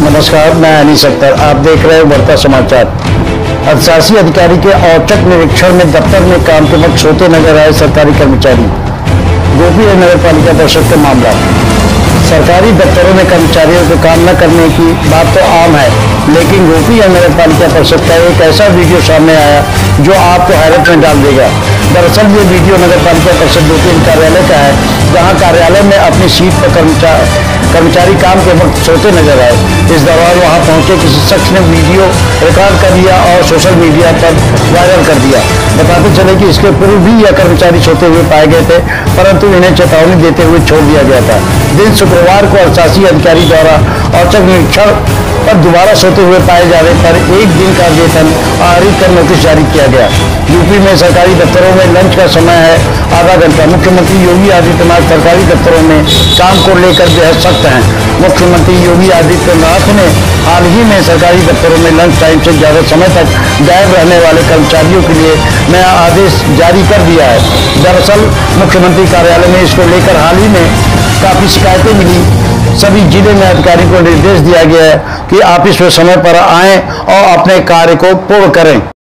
नमस्कार, मैं अनीस अख्तर। आप देख रहे हैं वर्ता समाचार। अधिशासी अधिकारी के औचक निरीक्षण में दफ्तर में काम के वक्त सोते नजर आए सरकारी कर्मचारी। गोपी नगर पालिका परिषद का मामला। सरकारी दफ्तरों में कर्मचारियों को काम न करने की बात तो आम है, लेकिन गोपी नगर पालिका परिषद का एक ऐसा वीडियो सामने आया जो आपको हैरत में डाल देगा। दरअसल ये वीडियो नगर पालिका परिषद गोपी कार्यालय का है, जहां कार्यालय में अपनी सीट पर कर्मचारी काम के वक्त सोते नजर आए। इस दौरान वहां पहुंचे किसी शख्स ने वीडियो रिकॉर्ड कर लिया और सोशल मीडिया पर वायरल कर दिया। बताते चले कि इसके पूर्व भी यह कर्मचारी सोते हुए पाए गए थे, परंतु इन्हें चेतावनी देते हुए छोड़ दिया गया था। दिन शुक्रवार को अधिशासी अधिकारी द्वारा औचक निरीक्षण पर दोबारा सोते हुए पाए जाने पर 1 दिन का वेतन आहरित कर नोटिस जारी किया गया। यूपी में सरकारी दफ्तरों में लंच का समय है आधा घंटा। मुख्यमंत्री योगी आदित्यनाथ सरकारी दफ्तरों में काम को लेकर बेहद सख्त हैं। मुख्यमंत्री योगी आदित्यनाथ ने हाल ही में सरकारी दफ्तरों में लंच टाइम से ज्यादा समय तक गायब रहने वाले कर्मचारियों के लिए नया आदेश जारी कर दिया है। दरअसल मुख्यमंत्री कार्यालय में इसको लेकर हाल ही में काफी शिकायतें मिली। सभी जिले में अधिकारियों को निर्देश दिया गया है कि ऑफिस में समय पर आएं और अपने कार्य को पूर्ण करें।